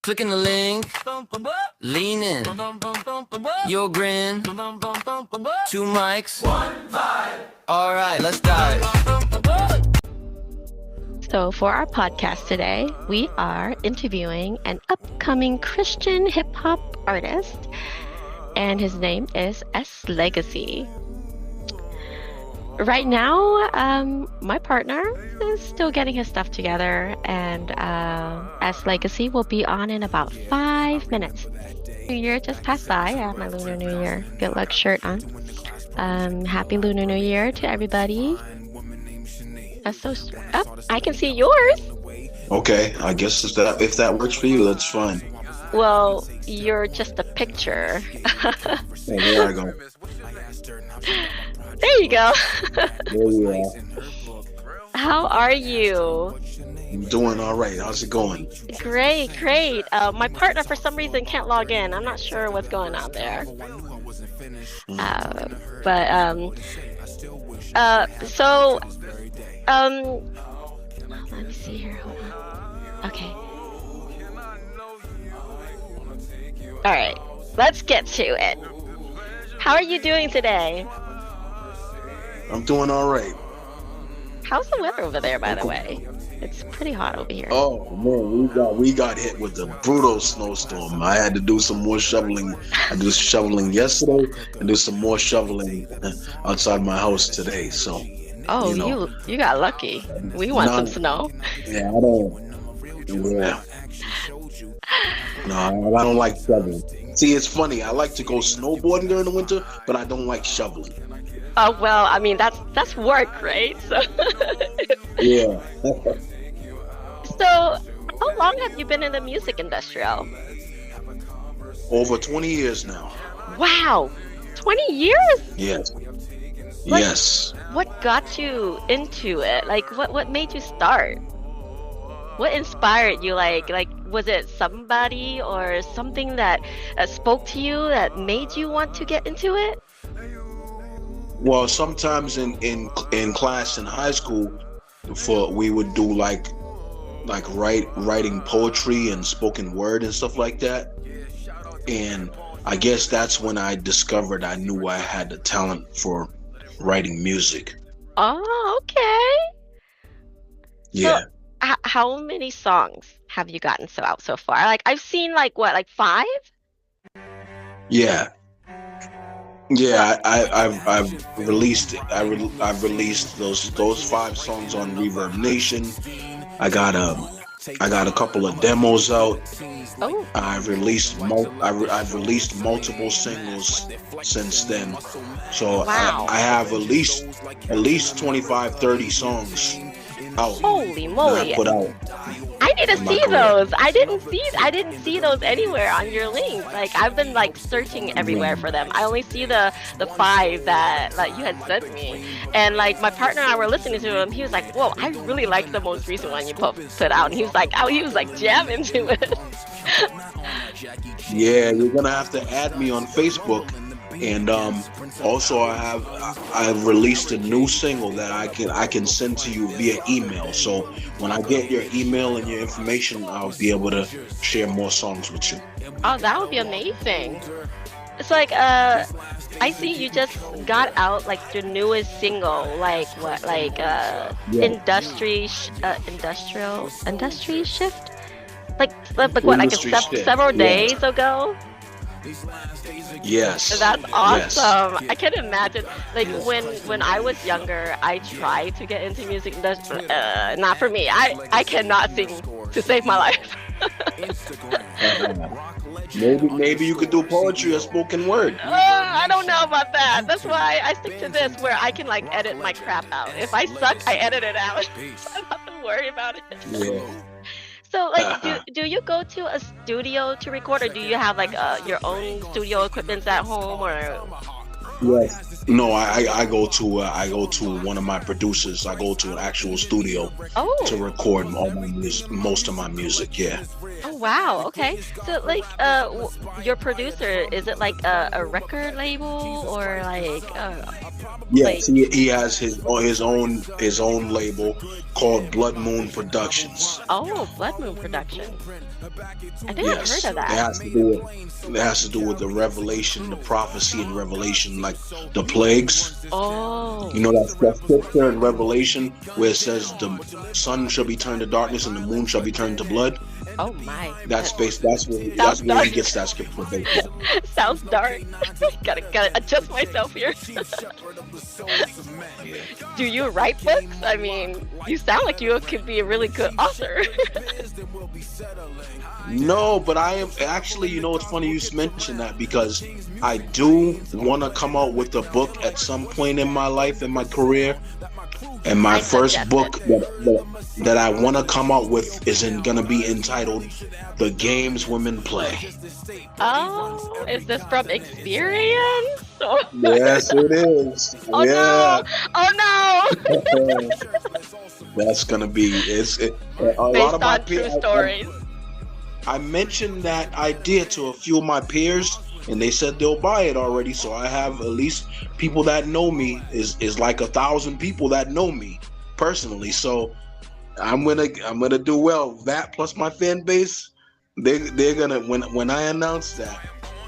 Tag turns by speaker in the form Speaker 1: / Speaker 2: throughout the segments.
Speaker 1: Clicking the link, lean in, your grin, 2 mics, 1 vibe. All right, let's dive.
Speaker 2: So for our podcast today, we are interviewing an upcoming Christian hip-hop artist, and his name is S Legacy. Right now, my partner is still getting his stuff together, and S Legacy will be on in about 5 minutes. New Year just passed by. I have my Lunar New Year good luck shirt on. Happy Lunar New Year to everybody. I can see yours.
Speaker 3: Okay, I guess if that works for you, that's fine.
Speaker 2: Well, you're just a picture.
Speaker 3: Oh, there I go.
Speaker 2: There you go.
Speaker 3: There you are.
Speaker 2: How are you?
Speaker 3: I'm doing all right. How's it going?
Speaker 2: Great. My partner, for some reason, can't log in. I'm not sure what's going on there. Let me see here. Hold on. Okay. All right. Let's get to it. How are you doing today?
Speaker 3: I'm doing all right.
Speaker 2: How's the weather over there, by the way? It's pretty hot over here.
Speaker 3: Oh man, we got hit with a brutal snowstorm. I had to do some more shoveling. I did shoveling yesterday and do some more shoveling outside my house today. So.
Speaker 2: Oh, you got lucky. We want some snow.
Speaker 3: Yeah, I don't. Yeah. No, I don't like shoveling. See, it's funny. I like to go snowboarding during the winter, but I don't like shoveling.
Speaker 2: Oh well, I mean that's work, right? So.
Speaker 3: Yeah.
Speaker 2: So, how long have you been in the music industry?
Speaker 3: Over 20 years now.
Speaker 2: Wow, 20 years?
Speaker 3: Yes.
Speaker 2: Like,
Speaker 3: yes.
Speaker 2: What got you into it? Like, what made you start? What inspired you? Like, was it somebody or something that spoke to you that made you want to get into it?
Speaker 3: Well, sometimes in class in high school, we would do like writing poetry and spoken word and stuff like that. And I guess that's when I discovered I knew I had the talent for writing music.
Speaker 2: Oh, okay.
Speaker 3: Yeah.
Speaker 2: So, how many songs have you gotten out so far? Like, I've seen like 5?
Speaker 3: Yeah. Yeah, I've released I've released those 5 songs on Reverb Nation. I got a couple of demos out.
Speaker 2: Oh.
Speaker 3: I've released multiple singles since then. So
Speaker 2: wow.
Speaker 3: I have at least 25, 30 songs out.
Speaker 2: Holy moly.
Speaker 3: Put out.
Speaker 2: I need to see those. I didn't see those anywhere on your link. Like, I've been like searching everywhere for them. I only see the 5 that like you had sent me. And like my partner and I were listening to him. He was like, "Whoa, I really like the most recent one you put out." And he was like jamming to it.
Speaker 3: Yeah, you're gonna have to add me on Facebook. And also I've released a new single that I can send to you via email. So when I get your email and your information, I'll be able to share more songs with you.
Speaker 2: Oh, that would be amazing. It's like I see you just got out like your newest single, like what, like Industry Shift, like what, like several days ago.
Speaker 3: Yes.
Speaker 2: That's awesome.
Speaker 3: Yes.
Speaker 2: I can imagine, like when I was younger, I tried to get into music industry. Not for me. I cannot sing to save my life.
Speaker 3: Maybe you could do poetry or spoken word.
Speaker 2: I don't know about that. That's why I stick to this, where I can like edit my crap out. If I suck, I edit it out. I don't have to worry about it.
Speaker 3: Yeah.
Speaker 2: So, like, do you go to a studio to record, or do you have like your own studio equipment at home, or?
Speaker 3: Yes. No, I go to one of my producers. I go to an actual studio to record most of my music. Yeah.
Speaker 2: Oh wow. Okay. So like, your producer, is it like a record label or like?
Speaker 3: Yes, he has his own label called Blood Moon Productions.
Speaker 2: Oh, Blood Moon Productions. I think I've heard of that.
Speaker 3: It has to do with the revelation, the prophecy and revelation, like the plagues.
Speaker 2: Oh.
Speaker 3: You know that scripture in Revelation where it says the sun shall be turned to darkness and the moon shall be turned to blood.
Speaker 2: Oh my.
Speaker 3: That's where he gets that scripture based on.
Speaker 2: Sounds dark. gotta adjust myself here. Do you write books? I mean, you sound like you could be a really good author.
Speaker 3: No, but I am actually, you know, it's funny you mentioned that because I do want to come out with a book at some point in my life, in my career. And my first book that I want to come out with is going to be entitled The Games Women Play.
Speaker 2: Oh, is this from experience?
Speaker 3: Yes, it is.
Speaker 2: Oh,
Speaker 3: yeah.
Speaker 2: No. Oh, no.
Speaker 3: That's going to be a
Speaker 2: based
Speaker 3: lot of my
Speaker 2: on true stories.
Speaker 3: I mentioned that idea to a few of my peers, and they said they'll buy it already. So I have at least people that know me is like 1,000 people that know me personally. So I'm gonna do well. That plus my fan base, they're gonna when I announce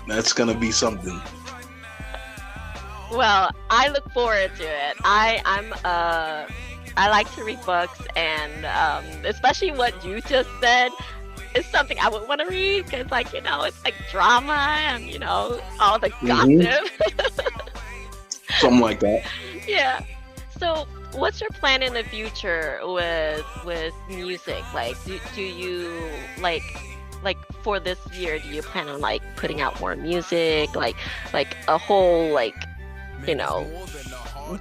Speaker 3: that's gonna be something.
Speaker 2: Well, I look forward to it. I like to read books, and especially what you just said. It's something I would want to read because, like, you know, it's like drama and, you know, all the gossip.
Speaker 3: Something like that.
Speaker 2: Yeah. So, what's your plan in the future with music? Like, do you like for this year? Do you plan on like putting out more music, like a whole like, you know,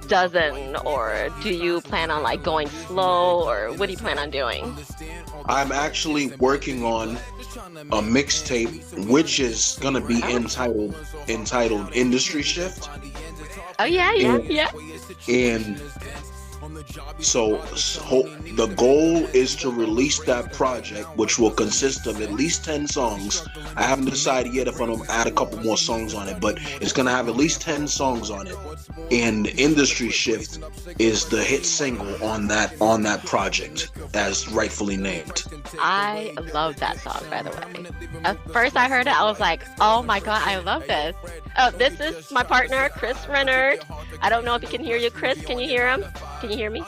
Speaker 2: dozen, or do you plan on like going slow, or what do you plan on doing?
Speaker 3: I'm actually working on a mixtape which is gonna be entitled Industry Shift.
Speaker 2: Oh yeah.
Speaker 3: And so the goal is to release that project, which will consist of at least 10 songs. I haven't decided yet if I'm gonna add a couple more songs on it, but it's gonna have at least 10 songs on it. And Industry Shift is the hit single on that project, as rightfully named.
Speaker 2: I love that song, by the way. At first I heard it, I was like, oh my god, I love this. Oh, this is my partner, Chris Renard. I don't know if you can hear you, Chris. Can you hear him? Can you hear me?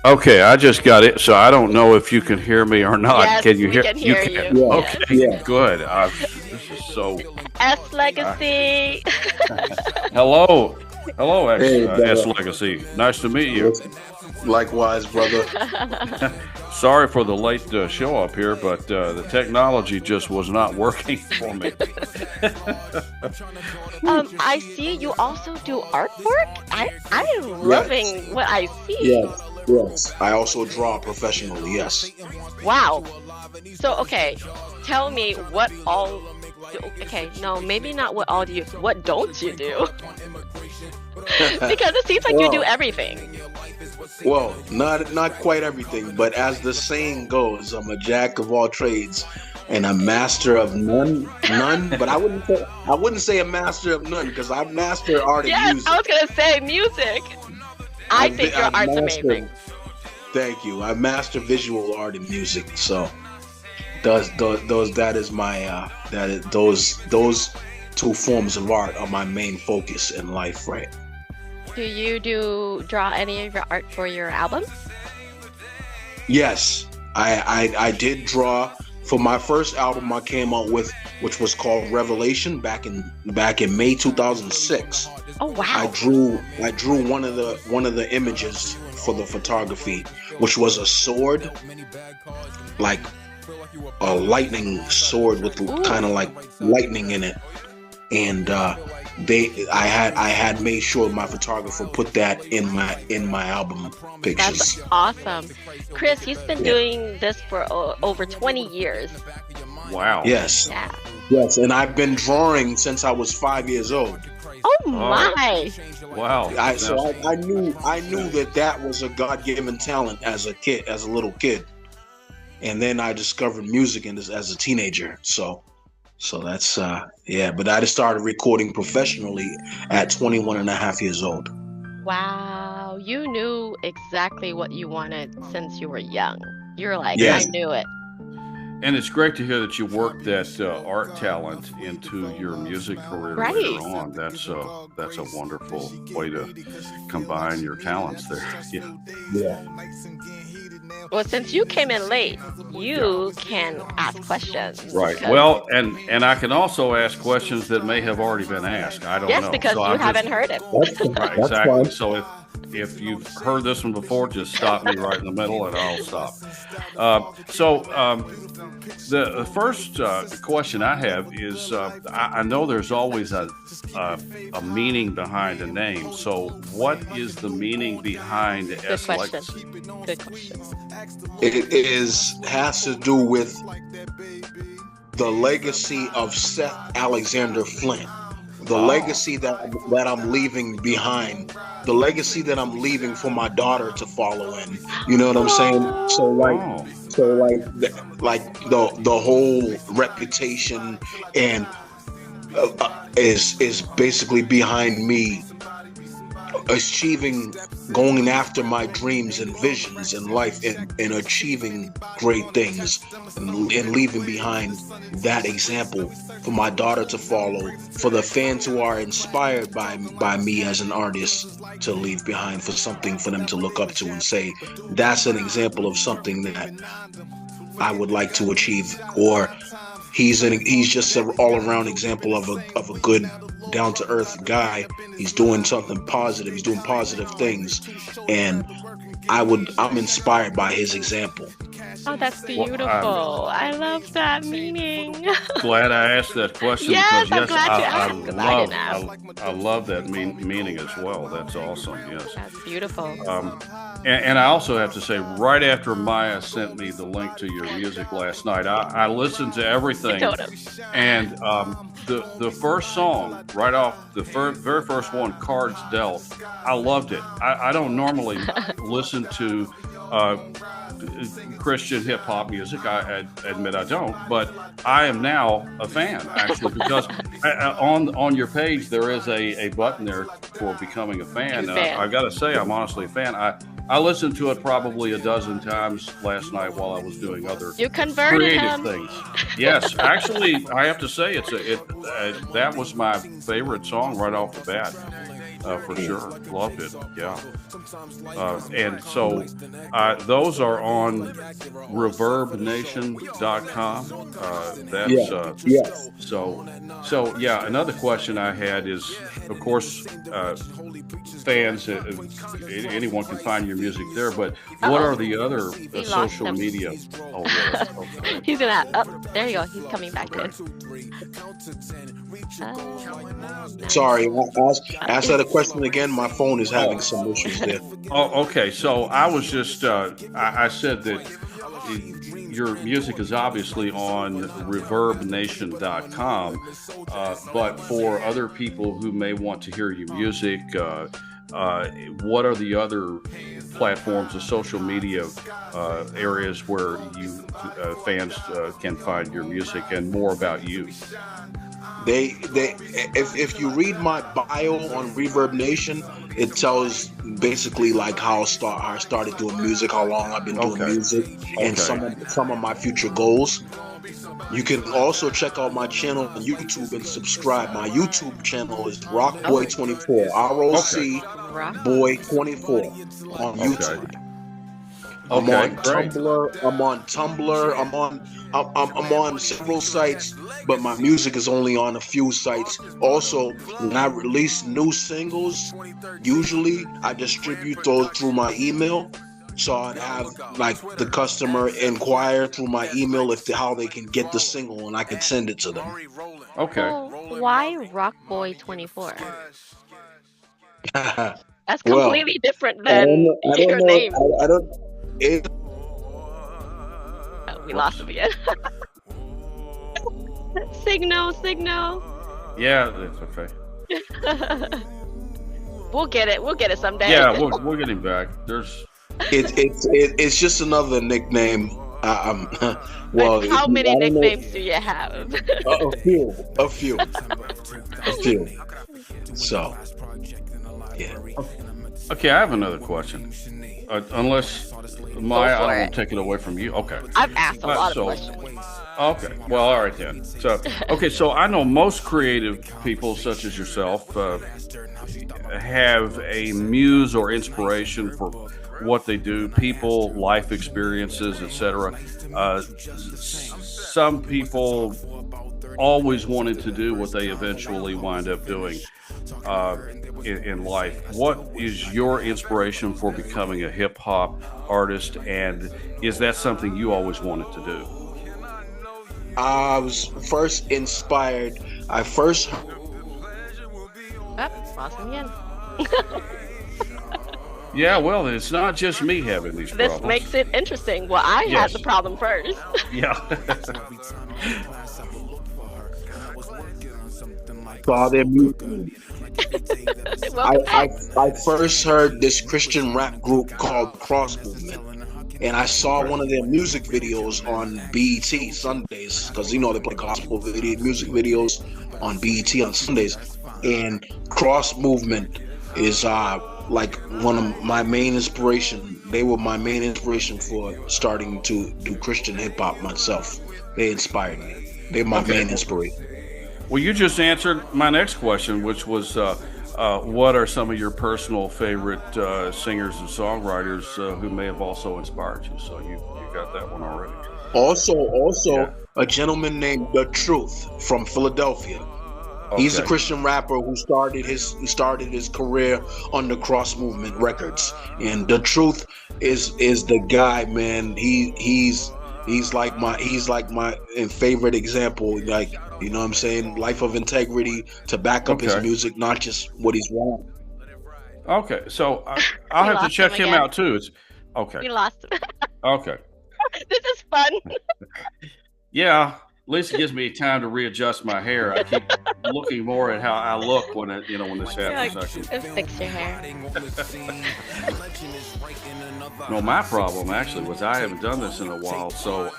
Speaker 4: Okay, I just got it, so I don't know if you can hear me or not.
Speaker 2: Yes,
Speaker 4: can you
Speaker 2: we
Speaker 4: hear?
Speaker 2: can hear
Speaker 4: you?
Speaker 2: you.
Speaker 4: Okay,
Speaker 3: Yeah.
Speaker 4: Good. This is so.
Speaker 2: S Legacy.
Speaker 4: Hello,
Speaker 3: Hey,
Speaker 4: S Legacy. Nice to meet you.
Speaker 3: Likewise, brother.
Speaker 4: Sorry for the late show up here, but the technology just was not working for me.
Speaker 2: I see you also do artwork. I am loving what I see.
Speaker 3: Yes. I also draw professionally. Yes.
Speaker 2: Wow. So okay, tell me what all. Okay, no, maybe not what all do you. What don't you do? Because it seems like you do everything.
Speaker 3: Well, not quite everything, but as the saying goes, I'm a jack of all trades and a master of none. But I wouldn't say a master of none, because I master art and music.
Speaker 2: I was gonna say music. I think your art's amazing.
Speaker 3: Thank you. I master visual art and music, so those two forms of art are my main focus in life, right?
Speaker 2: Do you draw any of your art for your albums?
Speaker 3: Yes, I did draw for my first album I came out with, which was called Revelation back in May 2006.
Speaker 2: Oh wow!
Speaker 3: I drew one of the images for the photography, which was a sword, like a lightning sword with kind of like lightning in it, and I had made sure my photographer put that in my album pictures.
Speaker 2: That's awesome. Chris, he's been doing this for over 20 years.
Speaker 4: Wow.
Speaker 3: Yes.
Speaker 2: Yeah.
Speaker 3: Yes, and I've been drawing since I was 5 years old.
Speaker 2: Oh my!
Speaker 4: Wow.
Speaker 3: I knew that was a God-given talent as a little kid, and then I discovered music as a teenager. So that's but I just started recording professionally at 21 and a half years old.
Speaker 2: Wow, you knew exactly what you wanted since you were young. You're like,
Speaker 3: Yes.
Speaker 2: I knew it.
Speaker 4: And it's great to hear that you worked that art talent into your music career
Speaker 2: Right.
Speaker 4: later on. That's a wonderful way to combine your talents there. Yeah.
Speaker 3: Yeah.
Speaker 2: Well, since you came in late, you can ask questions.
Speaker 4: Right.
Speaker 2: because-
Speaker 4: Well, and I can also ask questions that may have already been asked. I don't
Speaker 2: yes,
Speaker 4: know.
Speaker 2: because
Speaker 4: So
Speaker 2: you
Speaker 4: I'm
Speaker 2: haven't
Speaker 4: just,
Speaker 2: heard it.
Speaker 4: right,
Speaker 3: That's
Speaker 4: exactly.
Speaker 3: fine.
Speaker 4: So if you've heard this one before, just stop me right in the middle and I'll stop. The first question I have is I know there's always a meaning behind a name. So what is the meaning behind
Speaker 2: Good
Speaker 4: S
Speaker 2: question.
Speaker 4: Legacy?
Speaker 2: Good question.
Speaker 3: It has to do with the legacy of Seth Alexander Flint. The legacy that I'm leaving behind, the legacy that I'm leaving for my daughter to follow in. You know what I'm saying? So the whole reputation and is basically behind me achieving, going after my dreams and visions in life, and achieving great things, and leaving behind that example for my daughter to follow, for the fans who are inspired by me as an artist to leave behind, for something for them to look up to and say, that's an example of something that I would like to achieve. Or he's just an all-around example of a good, down-to-earth guy. He's doing something positive. He's doing positive things, and I'm inspired by his example.
Speaker 2: Oh, that's beautiful. I love that meaning.
Speaker 4: Glad I asked that question.
Speaker 2: Yes,
Speaker 4: because
Speaker 2: I'm glad you asked, 'cause I didn't ask.
Speaker 4: I love that meaning as well. That's awesome. Yes.
Speaker 2: That's beautiful.
Speaker 4: And I also have to say, right after Maya sent me the link to your music last night, I listened to everything.
Speaker 2: You told him.
Speaker 4: And the first song, right off the very first one, Cards Dealt, I loved it. I don't normally listen to Christian hip hop music. I admit I don't, but I am now a fan, actually, because on your page there is a button there for becoming a fan. I got to say, I'm honestly a fan. I listened to it probably a dozen times last night while I was doing other
Speaker 2: You converted
Speaker 4: creative
Speaker 2: him.
Speaker 4: things. Yes, actually, I have to say that was my favorite song right off the bat. For sure. Loved it. Yeah. And so those are on reverbnation.com.
Speaker 3: Yes.
Speaker 4: So yeah, another question I had is, of course, fans, anyone can find your music there, but what are the other
Speaker 2: lost
Speaker 4: social
Speaker 2: him.
Speaker 4: media? Oh, really? Okay.
Speaker 2: He's gonna. Oh, there you go. He's coming back in.
Speaker 3: Sorry, ask that a question again. My phone is having some issues there.
Speaker 4: Oh, okay. So I was just, I said that your music is obviously on reverbnation.com, but for other people who may want to hear your music, what are the other platforms, the social media areas where you fans can find your music and more about you?
Speaker 3: If you read my bio on Reverb Nation, it tells basically like how I started doing music, how long I've been doing music, and some of my future goals. You can also check out my channel on YouTube and subscribe. My YouTube channel is Rockboy24, ROC Boy 24 on YouTube. I'm on Tumblr. I'm on several sites, but my music is only on a few sites. Also, when I release new singles, usually I distribute those through my email. So I'd have like the customer inquire through my email how they can get the single, and I can send it to them.
Speaker 4: Okay.
Speaker 2: Well, why Rockboy24? That's completely different than your name. We lost him again. Signal.
Speaker 4: Yeah, that's okay.
Speaker 2: We'll get it someday.
Speaker 4: Yeah, we'll get him back.
Speaker 3: It's just another nickname.
Speaker 2: Well, how many nicknames do you have?
Speaker 3: A few. So, yeah.
Speaker 4: Okay, I have another question. Unless Maya, I don't want to take it away from you. Okay.
Speaker 2: I've asked a lot of
Speaker 4: so
Speaker 2: questions.
Speaker 4: Okay. Well, all right then. So, okay. So I know most creative people, such as yourself, have a muse or inspiration for what they do. People, life experiences, etc. Some people always wanted to do what they eventually wind up doing in life. What is your inspiration for becoming a hip hop artist, and is that something you always wanted to do?
Speaker 3: I was first inspired.
Speaker 2: Lost him again.
Speaker 4: Yeah, well, it's not just me having these
Speaker 2: This
Speaker 4: problems.
Speaker 2: makes it interesting. Well, I
Speaker 4: Yes.
Speaker 2: had the problem first.
Speaker 4: Yeah.
Speaker 3: Saw their music.
Speaker 2: Welcome
Speaker 3: I
Speaker 2: back.
Speaker 3: first heard this Christian rap group called Cross Movement, and I saw one of their music videos on BET Sundays, because they play gospel music videos on BET on Sundays, and Cross Movement is like one of my main inspiration. They were my main inspiration for starting to do Christian hip hop myself. They inspired me. They're my main inspiration.
Speaker 4: Well, you just answered my next question, which was what are some of your personal favorite singers and songwriters who may have also inspired you? So you got that one already.
Speaker 3: Also,
Speaker 4: Yeah.
Speaker 3: a gentleman named The Truth from Philadelphia. He's a
Speaker 4: Okay.
Speaker 3: Christian rapper who started his career under Cross Movement Records, and The Truth is the guy, man. He's like my favorite example. Like, you know what I'm saying? Life of integrity to back up his
Speaker 4: Okay.
Speaker 3: music, not just what he's wrong.
Speaker 4: Okay, so I'll
Speaker 2: We
Speaker 4: have to
Speaker 2: lost
Speaker 4: check
Speaker 2: him
Speaker 4: him
Speaker 2: again.
Speaker 4: out too. It's okay.
Speaker 2: We lost him.
Speaker 4: Okay.
Speaker 2: This is fun.
Speaker 4: Yeah, at least it gives me time to readjust my hair. I keep looking more at how I look when this
Speaker 2: You're like,
Speaker 4: happens. Actually.
Speaker 2: fix your hair.
Speaker 4: No, my problem actually was I haven't done this in a while. So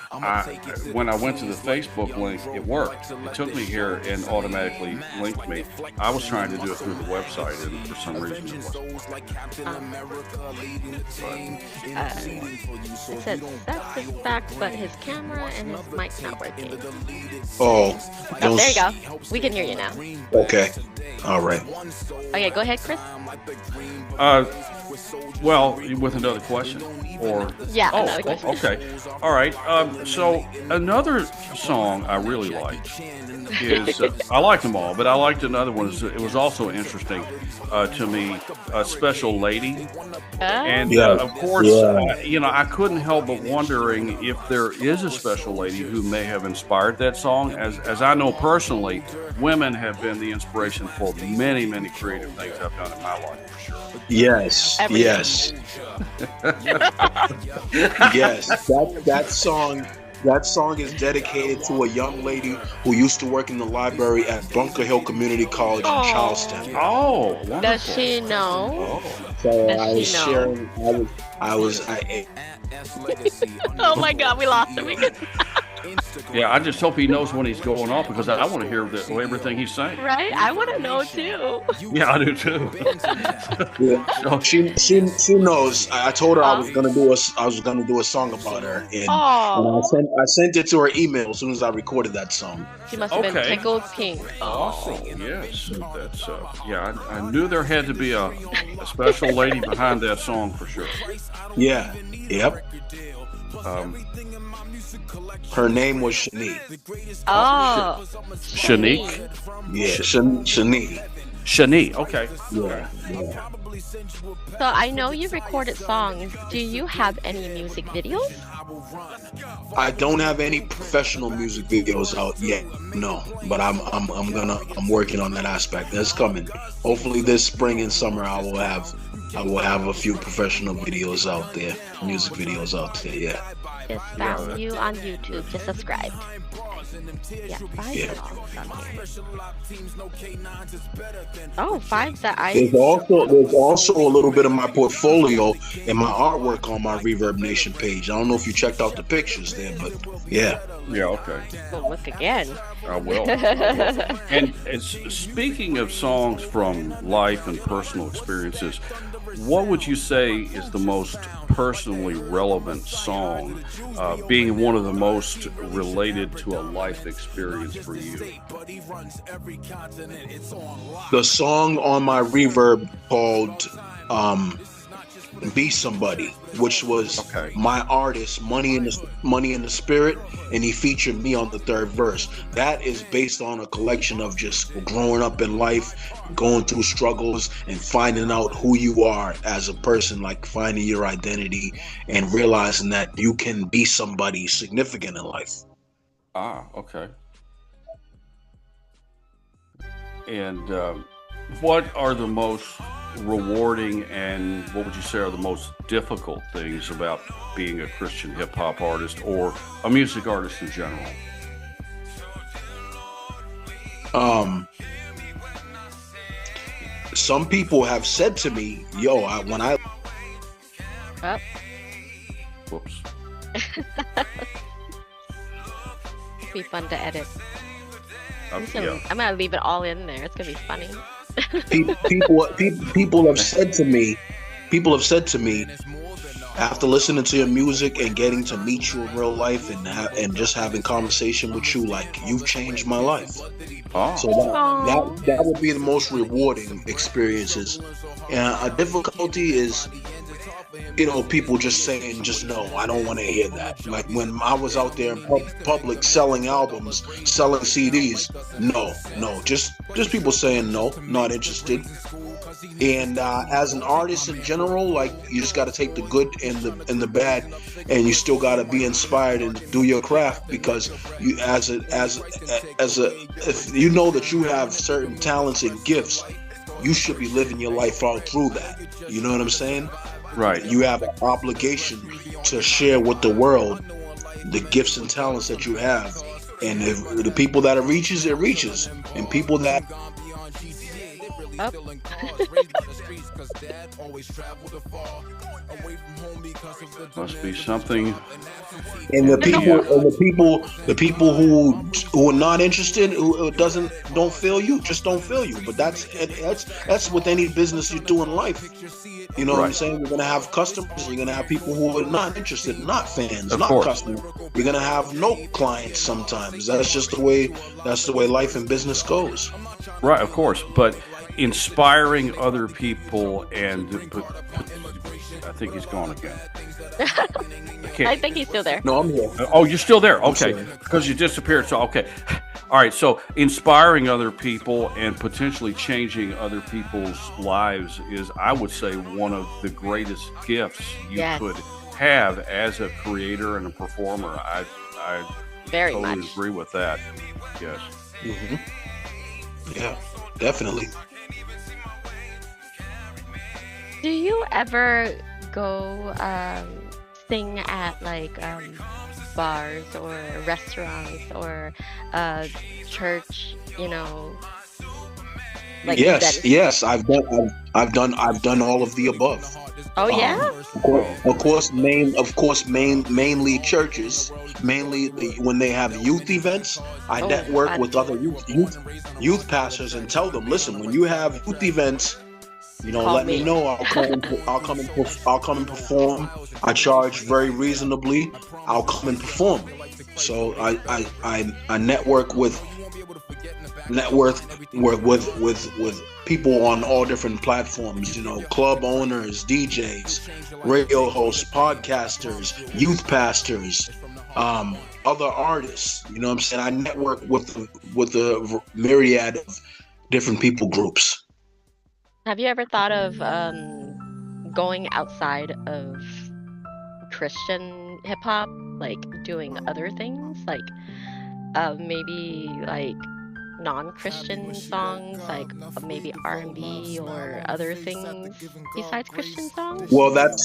Speaker 4: when I went to the Facebook link, it worked. It took me here and automatically linked me. I was trying to do it through the website, and for some reason it wasn't.
Speaker 2: It said that's his back, but his camera and his mic's not working.
Speaker 3: Oh,
Speaker 2: Oh, there you go. We can hear you now.
Speaker 3: Okay, all right.
Speaker 2: Okay, go ahead, Chris.
Speaker 4: Well, with another question, or
Speaker 2: Yeah,
Speaker 4: oh,
Speaker 2: another question.
Speaker 4: okay, all right. So another song I really like is I liked them all, but I liked another one. It was also interesting to me, "Special Lady," and
Speaker 3: Yeah.
Speaker 4: of course,
Speaker 3: Yeah.
Speaker 4: I couldn't help but wondering if there is a special lady who may have inspired that song. As I know personally, women have been the inspiration for many, many creative things I've done in my life, for sure.
Speaker 3: Yes,
Speaker 2: Everything.
Speaker 3: yes, yes. That song is dedicated to a young lady who used to work in the library at Bunker Hill Community College in
Speaker 2: Aw.
Speaker 3: Charleston.
Speaker 4: Oh, wonderful!
Speaker 2: Does she know?
Speaker 3: So
Speaker 2: Does
Speaker 3: I was
Speaker 2: she know?
Speaker 3: sharing. I
Speaker 2: Oh my God, we lost him again.
Speaker 4: Yeah, I just hope he knows when he's going off because I want to hear everything he's saying.
Speaker 2: Right? I want to know too.
Speaker 4: Yeah, I do too.
Speaker 3: yeah. She knows. I told her I was gonna do a song about her, and
Speaker 2: Oh,
Speaker 3: I sent it to her email as soon as I recorded that song.
Speaker 2: she must have been
Speaker 4: Okay.
Speaker 2: tickled pink.
Speaker 4: Awesome. Yes, that's yeah. I knew there had to be a special lady behind that song for sure.
Speaker 3: Yeah. Yep. Her name was Shanique.
Speaker 2: Oh,
Speaker 4: Shanique.
Speaker 3: Yeah, Shanique.
Speaker 4: Shani. Okay.
Speaker 3: Yeah.
Speaker 2: So I know you recorded songs. Do you have any music videos?
Speaker 3: I don't have any professional music videos out yet, no. But I'm working on that aspect. That's coming. Hopefully this spring and summer I will have a few professional videos out there, music videos out there. Yeah.
Speaker 2: just found you on YouTube. Just subscribed. Yeah, 5 songs on here. Oh, 5 that I.
Speaker 3: There's also a little bit of my portfolio and my artwork on my Reverb Nation page. I don't know if you checked out the pictures there, but yeah.
Speaker 4: Yeah, okay.
Speaker 2: We'll look again.
Speaker 4: I will. And speaking of songs from life and personal experiences, what would you say is the most personally relevant song, being one of the most related to a life experience for you?
Speaker 3: The song on my Reverb called Be Somebody, which was my artist, Money in the Spirit, and he featured me on the third verse. That is based on a collection of just growing up in life, going through struggles, and finding out who you are as a person, like finding your identity and realizing that you can be somebody significant in life.
Speaker 4: Ah, okay. And what are the most rewarding and what would you say are the most difficult things about being a Christian hip hop artist or a music artist in general?
Speaker 3: Some people have said to me, yo, when I
Speaker 4: Whoops.
Speaker 2: It'll be fun to edit. I'm
Speaker 4: Yeah.
Speaker 2: gonna leave it all in there. It's gonna be funny.
Speaker 3: people have said to me, after listening to your music and getting to meet you in real life and just having conversation with you, like, you've changed my life.
Speaker 4: Oh.
Speaker 3: So that would be the most rewarding experiences. And a difficulty is, people just saying, just no, I don't want to hear that. Like when I was out there in public selling albums, selling CDs, no, just people saying no, not interested. And as an artist in general, like, you just got to take the good and the bad, and you still got to be inspired and do your craft, because you if you know that you have certain talents and gifts, you should be living your life out through that. You know what I'm saying?
Speaker 4: Right.
Speaker 3: You have an obligation to share with the world the gifts and talents that you have. And if the people that it reaches, and people that
Speaker 4: Must be something.
Speaker 3: and the people who are not interested, who don't feel you, just don't feel you. But that's with any business you do in life. You know what I'm saying? You're gonna have customers. You're gonna have people who are not interested, not fans,
Speaker 4: Of
Speaker 3: not
Speaker 4: course.
Speaker 3: customers. You're gonna have no clients sometimes. That's just the way. That's the way life and business goes.
Speaker 4: Right, of course. But inspiring other people and I think he's gone again.
Speaker 2: I think he's still there.
Speaker 3: No, I'm here.
Speaker 4: Oh, you're still there.
Speaker 3: I'm
Speaker 4: Okay.
Speaker 3: sorry.
Speaker 4: Because you disappeared. So, okay. All right. So inspiring other people and potentially changing other people's lives is, I would say, one of the greatest gifts you could have as a creator and a performer. I
Speaker 2: Very
Speaker 4: totally
Speaker 2: much
Speaker 4: agree with that. Yes.
Speaker 3: Mm-hmm. Yeah, definitely.
Speaker 2: Do you ever go sing at like bars or restaurants or church? Like
Speaker 3: Yes,
Speaker 2: events?
Speaker 3: yes. I've done all of the above.
Speaker 2: Oh yeah.
Speaker 3: Of course, mainly churches. Mainly when they have youth events, I network with other youth pastors and tell them, listen, when you have youth events, let me know. I'll come and perform. I charge very reasonably. I'll come and perform. So I network with people on all different platforms, club owners, DJs, radio hosts, podcasters, youth pastors, other artists. You know what I'm saying? I network with a myriad of different people groups.
Speaker 2: Have you ever thought of going outside of Christian hip hop, like doing other things, like maybe like non-Christian songs, like maybe R&B or other things besides Christian songs?
Speaker 3: Well, that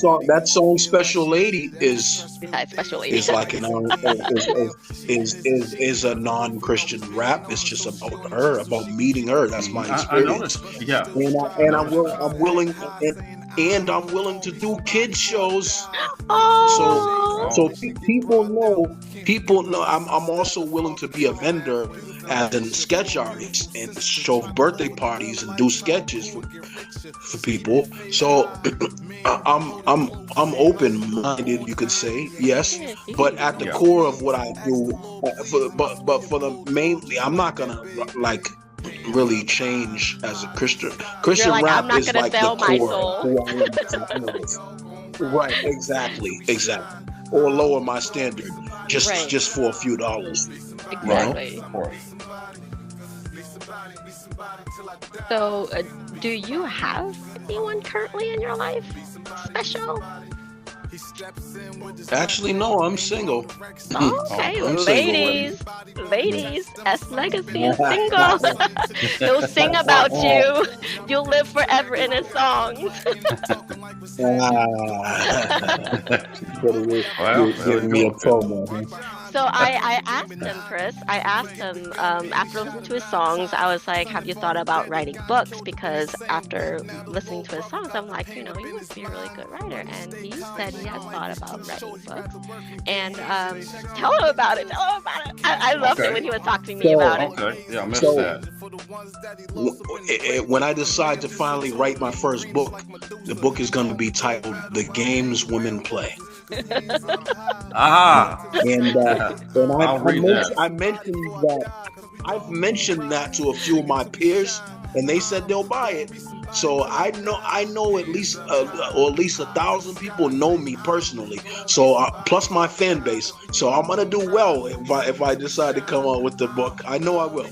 Speaker 3: song "Special Lady"
Speaker 2: Besides Special Lady.
Speaker 3: is like is a non-Christian rap. It's just about her, about meeting her. That's my experience.
Speaker 4: I noticed. Yeah.
Speaker 3: And I'm willing to do kids shows.
Speaker 2: Oh.
Speaker 3: So people know. I'm also willing to be a vendor as a sketch artist and show birthday parties and do sketches for people. So I'm open-minded, you could say, yes. But at the core of what I do, for the mainly, I'm not gonna like really change as a Christian. Christian
Speaker 2: like,
Speaker 3: rap
Speaker 2: I'm not
Speaker 3: is
Speaker 2: gonna
Speaker 3: like
Speaker 2: sell
Speaker 3: the
Speaker 2: my
Speaker 3: core.
Speaker 2: soul.
Speaker 3: Right, exactly. Or lower my standard just for a few dollars.
Speaker 2: Exactly.
Speaker 3: You know?
Speaker 2: So, do you have anyone currently in your life special?
Speaker 3: Actually, no, I'm single.
Speaker 2: Oh, okay,
Speaker 3: I'm
Speaker 2: ladies, S Legacy is single. He'll sing about you. You'll live forever in his songs.
Speaker 3: Give me a promo.
Speaker 2: So I asked him, Chris. After listening to his songs, I was like, "Have you thought about writing books?" Because after listening to his songs, I'm like, you must be a really good writer. And he said he has thought about writing books. And tell him about it. I loved it when he was talking to me about it.
Speaker 4: Okay, yeah, I missed that.
Speaker 3: When I decide to finally write my first book, the book is going to be titled "The Games Women Play."
Speaker 4: And
Speaker 3: I've mentioned that to a few of my peers, and they said they'll buy it. So I know at least 1,000 people know me personally. So plus my fan base. So I'm gonna do well if I decide to come out with the book. I know I will.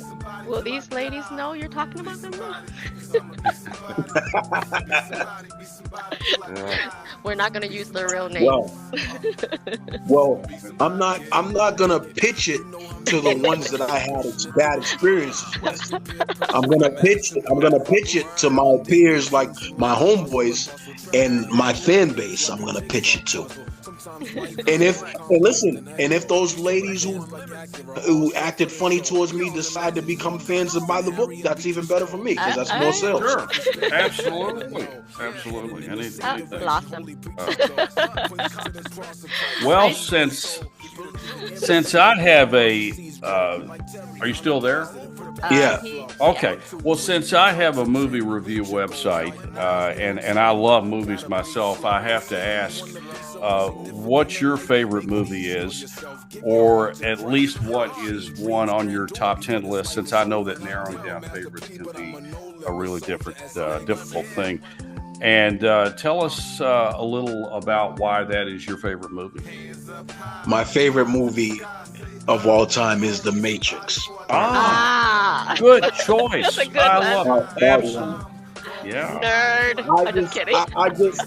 Speaker 2: Will these ladies know you're talking about them now? We're not gonna use their real name.
Speaker 3: Well, I'm not gonna pitch it to the ones that I had bad experiences with. I'm gonna pitch it to my peers, like my homeboys and my fan base. I'm gonna pitch it to. And if those ladies who acted funny towards me decide to become fans and buy the book, that's even better for me because that's more sales.
Speaker 4: Sure, absolutely. Anything.
Speaker 2: Blossom.
Speaker 4: Well, since I have are you still there?
Speaker 3: Yeah.
Speaker 4: Okay. Well, since I have a movie review website, and I love movies myself, I have to ask, what your favorite movie is, or at least what is one on your top 10 list, since I know that narrowing down favorites can be a really difficult thing. And tell us a little about why that is your favorite movie.
Speaker 3: My favorite movie of all time is The Matrix.
Speaker 4: Good choice.
Speaker 2: That's a good
Speaker 4: I
Speaker 2: one.
Speaker 4: love it. Absolutely. Yeah.
Speaker 2: Nerd. I'm just kidding.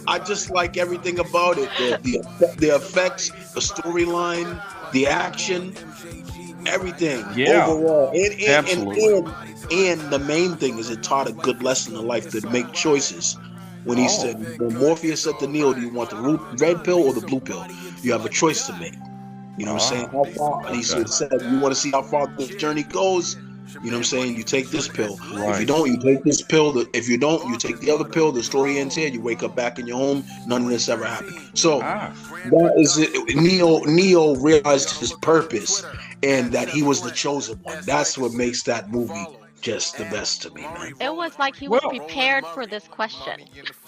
Speaker 3: I just like everything about it. The effects, the storyline, the action, everything.
Speaker 4: Yeah.
Speaker 3: Overall.
Speaker 4: Absolutely.
Speaker 3: And the main thing is it taught a good lesson in life to make choices. When he said, when Morpheus said to Neo, do you want the red pill or the blue pill? You have a choice to make. You know what I'm saying? How far? And he said, you want to see how far this journey goes? You know what I'm saying? You take this pill.
Speaker 4: Right.
Speaker 3: If you don't, you take this pill. If you don't, you take the other pill. The story ends here. You wake up back in your home. None of this ever happened. So that is it. Neo realized his purpose and that he was the chosen one. That's what makes that movie just the best to me, man.
Speaker 2: It was like he was prepared for this question.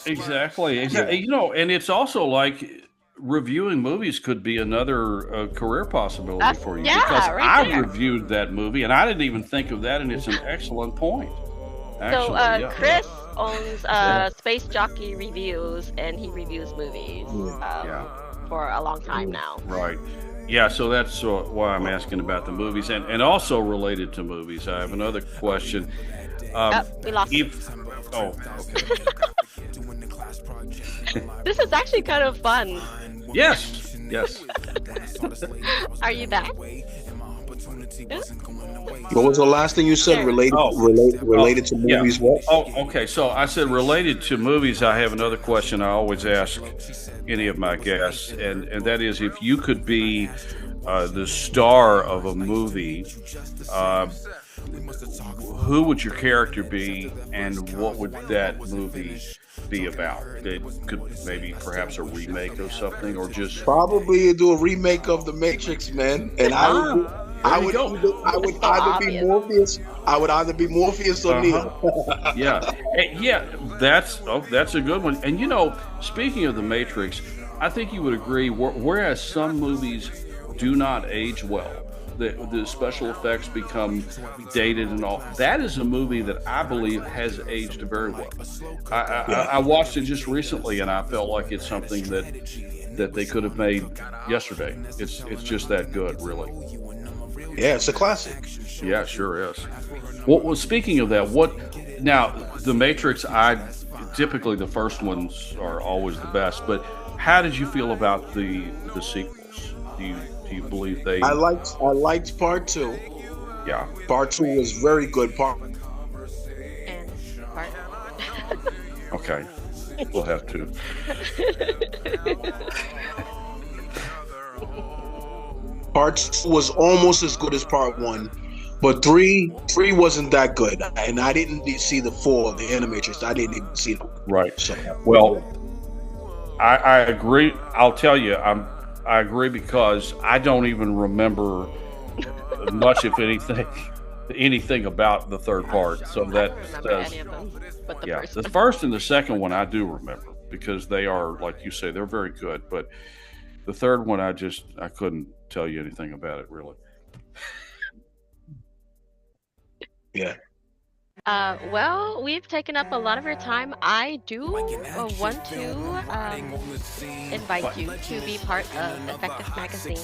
Speaker 4: Exactly.
Speaker 3: Yeah.
Speaker 4: You know, and it's also like reviewing movies could be another career possibility for you, because I reviewed that movie and I didn't even think of that, and it's an excellent point. Actually,
Speaker 2: Chris owns Space Jockey Reviews, and he reviews movies for a long time now.
Speaker 4: Right. Yeah, so that's why I'm asking about the movies, and also related to movies. I have another question.
Speaker 2: We lost
Speaker 4: okay.
Speaker 2: This is actually kind of fun.
Speaker 4: Yes.
Speaker 2: Are you back?
Speaker 3: What was the last thing you said? Related to movies?
Speaker 4: Yeah.
Speaker 3: What?
Speaker 4: Oh, okay. So I said related to movies. I have another question I always ask any of my guests, and that is, if you could be the star of a movie, who would your character be, and what would that movie be about? It could maybe perhaps a remake of something, or just
Speaker 3: Probably do a remake of The Matrix, man. And I would either be Morpheus. I would either be Morpheus or Neo.
Speaker 4: Yeah, yeah, that's a good one. And speaking of The Matrix, I think you would agree. Whereas some movies do not age well, the special effects become dated and all. That is a movie that I believe has aged very well. I watched it just recently, and I felt like it's something that they could have made yesterday. It's just that good, really.
Speaker 3: Yeah, it's a classic.
Speaker 4: Yeah, it sure is. Well, speaking of that, now The Matrix? Typically the first ones are always the best, but how did you feel about the sequels? Do you believe they?
Speaker 3: I liked part 2.
Speaker 4: Yeah.
Speaker 3: Part 2 was very good.
Speaker 2: And part.
Speaker 4: Okay, we'll have to.
Speaker 3: Part 2 was almost as good as part 1, but 3 wasn't that good, and I didn't see the 4, the Animatrix. I didn't even see them.
Speaker 4: Right.
Speaker 3: So,
Speaker 4: Well, I agree. I'll tell you, I agree, because I don't even remember much, if anything about the third part. So that
Speaker 2: I don't remember any of them, but the first
Speaker 4: the
Speaker 2: one.
Speaker 4: first and the second one I do remember, because they are, like you say, they're very good. But the third one, I couldn't tell you anything about it, really.
Speaker 3: yeah.
Speaker 2: Well, we've taken up a lot of your time. I do want to invite you to be part of Effective Magazine.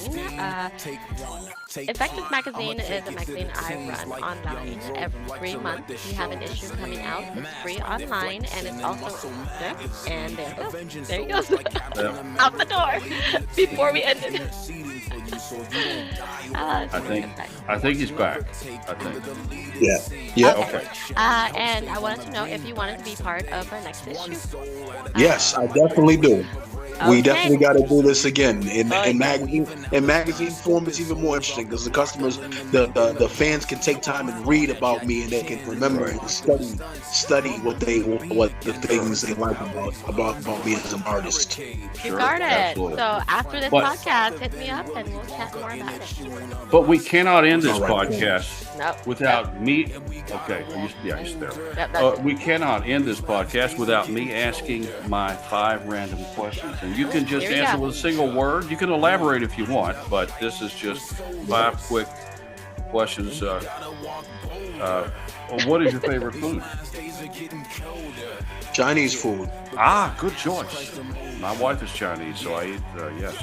Speaker 2: Effective Magazine is a magazine I run online every month. We have an issue coming out. It's free online, and it's also there. And there you go. Out the door before we ended.
Speaker 4: I think he's back. I think.
Speaker 3: Yeah. Yeah.
Speaker 4: Okay.
Speaker 2: And I wanted to know if you wanted to be part of our next issue.
Speaker 3: Yes, I definitely do. We
Speaker 2: Okay.
Speaker 3: definitely got to do this again in magazine form. It's even more interesting because the customers, the fans can take time and read about me, and they can remember and study what the things they like about me as an artist.
Speaker 2: You got it.
Speaker 4: Absolutely.
Speaker 2: So after this
Speaker 4: But-
Speaker 2: podcast, hit me up and we'll chat more about it.
Speaker 4: But we cannot end this
Speaker 3: All right.
Speaker 4: podcast
Speaker 2: Nope.
Speaker 4: without me. Okay, he's there.
Speaker 2: Yep, that's it.
Speaker 4: We cannot end this podcast without me asking my 5 random questions, and you can just
Speaker 2: Here we
Speaker 4: answer
Speaker 2: go.
Speaker 4: with a single word. You can elaborate if you want, but this is just 5 quick questions. What is your favorite food?
Speaker 3: Chinese food.
Speaker 4: Good choice. My wife is Chinese, so I eat. Yes.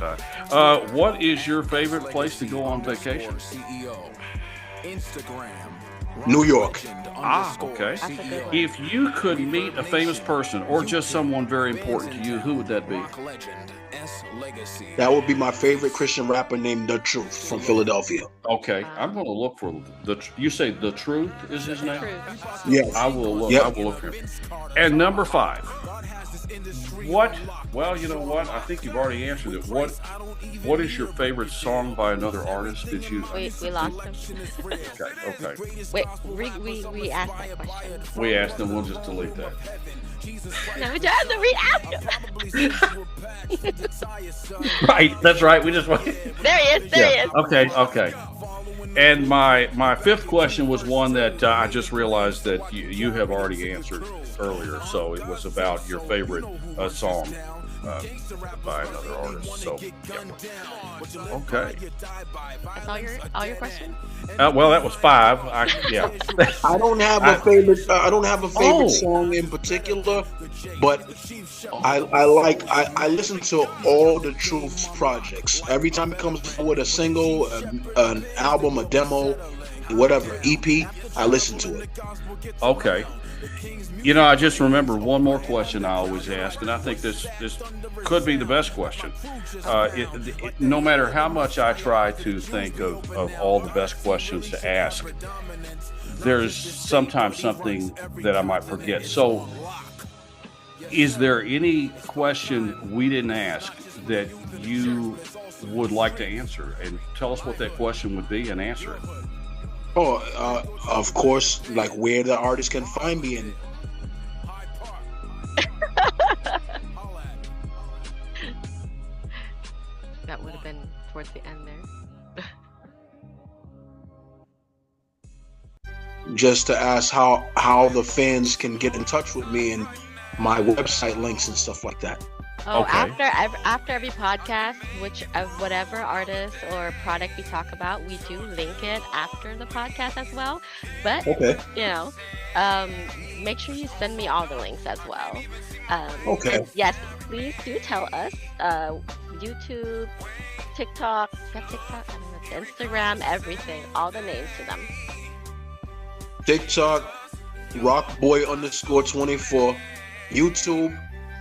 Speaker 4: What is your favorite place to go on vacation?
Speaker 3: New York.
Speaker 4: Okay.
Speaker 2: That's a good one.
Speaker 4: If you could meet a famous person or just someone very important to you, who would that be?
Speaker 3: That would be my favorite Christian rapper named The Truth from Philadelphia.
Speaker 4: Okay, I'm going to look for you say The Truth is his name?
Speaker 2: Truth.
Speaker 3: Yes.
Speaker 4: I will look.
Speaker 3: Yep.
Speaker 4: I will look for him. And number 5. What? Well, you know what? I think you've already answered it. What is your favorite song by another artist? Did you?
Speaker 2: We lost him.
Speaker 4: Okay.
Speaker 2: Wait, we asked that question.
Speaker 4: We asked them. We'll just delete that.
Speaker 2: No, we just have to re-ask him.
Speaker 4: Right. That's right. We just.
Speaker 2: There he is. There he is.
Speaker 4: Okay. And my 5th question was one that I just realized that you have already answered earlier. So it was about your favorite song by another artist. So yeah. Okay.
Speaker 2: That's all your questions?
Speaker 4: Well, that was 5. Yeah.
Speaker 3: I don't have a favorite. I don't have a favorite
Speaker 4: Oh.
Speaker 3: song in particular, but I listen to all the Truth's projects. Every time it comes forward, a single, an album, a demo, whatever EP, I listen to it.
Speaker 4: Okay. I just remember one more question I always ask, and I think this could be the best question. No matter how much I try to think of all the best questions to ask, there's sometimes something that I might forget. So, is there any question we didn't ask that you would like to answer? And tell us what that question would be and answer it.
Speaker 3: Oh, of course, like where the artist can find me. And
Speaker 2: that would have been towards the end there.
Speaker 3: just to ask how the fans can get in touch with me and my website links and stuff like that.
Speaker 2: Oh,
Speaker 4: Okay.
Speaker 2: after every podcast, whatever artist or product we talk about, we do link it after the podcast as well. But
Speaker 3: Okay.
Speaker 2: make sure you send me all the links as well.
Speaker 3: Okay.
Speaker 2: And yes, please do tell us. YouTube, TikTok, TikTok, I don't know, Instagram, everything, all the names to them.
Speaker 3: TikTok, rockboy_24, YouTube,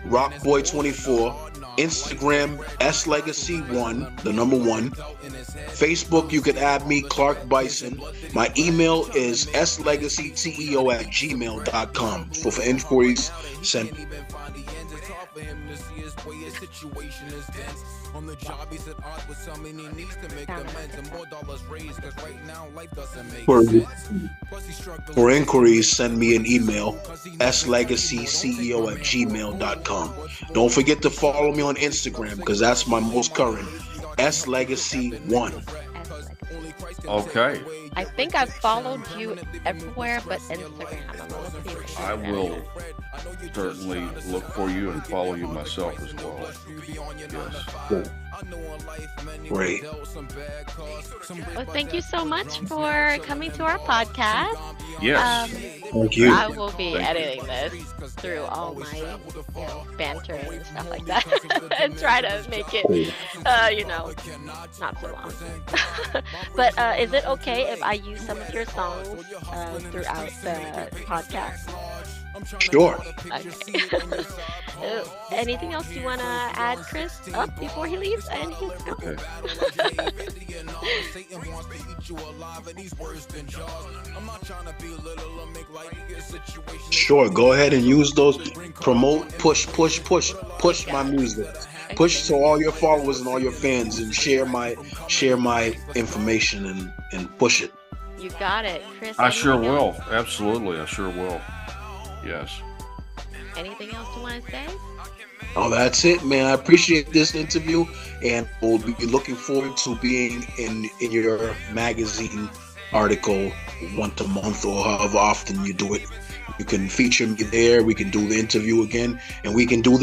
Speaker 3: rockboy24, Instagram, slegacy1, the number 1. Facebook, you can add me, Clark Bison. My email is slegacyteo@gmail.com. So for inquiries, send.
Speaker 5: On the job, he said art with so many needs to make amends and more dollars raised, cause right now life doesn't make sense. Plus he struggles.
Speaker 3: For inquiries, send me an email, slegacyceo@gmail.com. Don't forget to follow me on Instagram, because that's my most current, slegacy1.
Speaker 4: Okay.
Speaker 2: I think I've followed you everywhere but Instagram. I'm gonna see if
Speaker 4: I will certainly look for you and follow you myself as well. Yes.
Speaker 3: Great.
Speaker 2: Well, thank you so much for coming to our podcast.
Speaker 4: Yes.
Speaker 3: Thank you.
Speaker 2: I will be editing this through all my banter and stuff like that and try to make it, not so long. But is it okay if I use some of your songs throughout the podcast?
Speaker 3: Sure.
Speaker 2: Okay. Anything else you want to add, Chris, up before he leaves? And he's gone.
Speaker 4: Okay.
Speaker 3: Sure. Go ahead and use those. Promote, push my music. Push to all your followers and all your fans, and share my information and push it.
Speaker 2: You got it, Chris.
Speaker 4: I sure
Speaker 2: anything
Speaker 4: will.
Speaker 2: else?
Speaker 4: Absolutely. I sure will. Yes.
Speaker 2: Anything else you want to say?
Speaker 3: Oh, that's it, man. I appreciate this interview, and we'll be looking forward to being in your magazine article once a month or however often you do it. You can feature me there. We can do the interview again, and we can do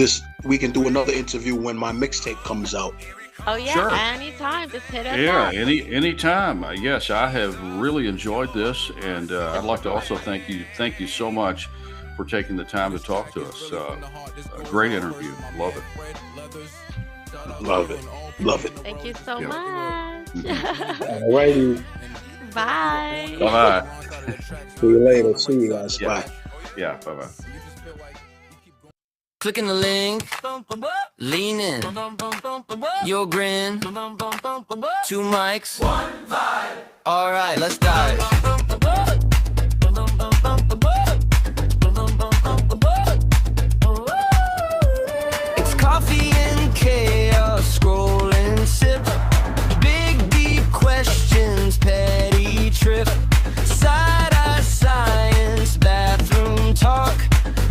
Speaker 3: another interview when my mixtape comes out.
Speaker 2: Oh yeah,
Speaker 4: Sure.
Speaker 2: anytime. Just hit us
Speaker 4: Yeah,
Speaker 2: up.
Speaker 4: anytime. Yes, I have really enjoyed this, and I'd like to also thank you so much for taking the time to talk to us. A great interview. Love it.
Speaker 3: Love it.
Speaker 2: Thank you so
Speaker 4: Yeah.
Speaker 2: much.
Speaker 3: Alrighty.
Speaker 2: Bye.
Speaker 4: Bye-bye.
Speaker 3: See you later. See you guys.
Speaker 4: Yeah.
Speaker 3: Bye.
Speaker 4: Yeah, bye-bye.
Speaker 1: Clicking the link, lean in, your grin, 2 mics, 1 vibe. All right, let's dive. It's coffee and chaos, scroll and sip, big deep questions, petty trip, side-eye science, bathroom talk,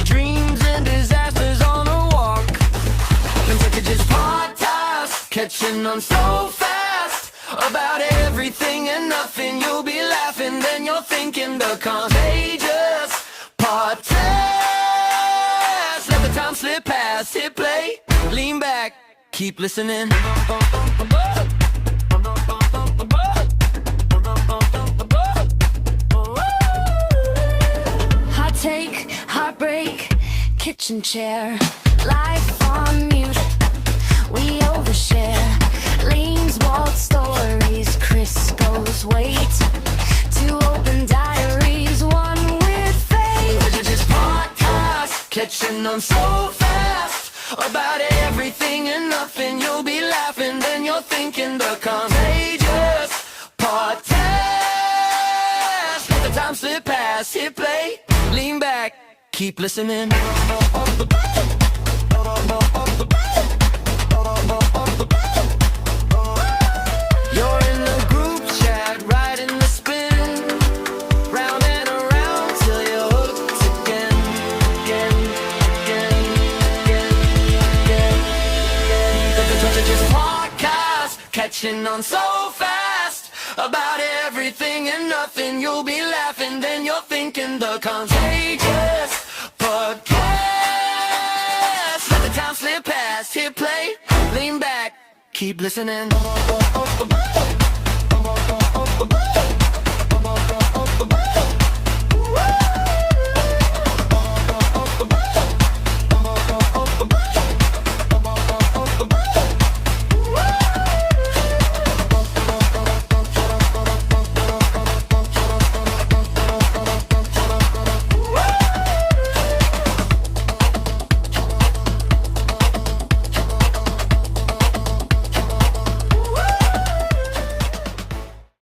Speaker 1: dreams and disasters on a walk. Contagious Podcast, catching on so fast about everything and nothing. You'll be laughing, then you're thinking. The Contagious Podcast. Let the time slip past, hit play, lean back, keep listening.
Speaker 6: Hot take, heartbreak, kitchen chair, life on mute. We overshare. Lien's walled stories, Chris goes wait. 2 open diaries, one with faith.
Speaker 1: catching on so fast about everything and nothing. You'll be laughing, then you're thinking the Contagious Podcast. Let the time slip past, hit play, lean back, keep listening. You're in the group chat, riding the spin, round and around till you're hooked again, The Contagious Podcast, catching on so fast about everything and nothing. You'll be laughing, then you're thinking the Contagious Podcast. Let the time slip past, hit play, lean back, keep listening.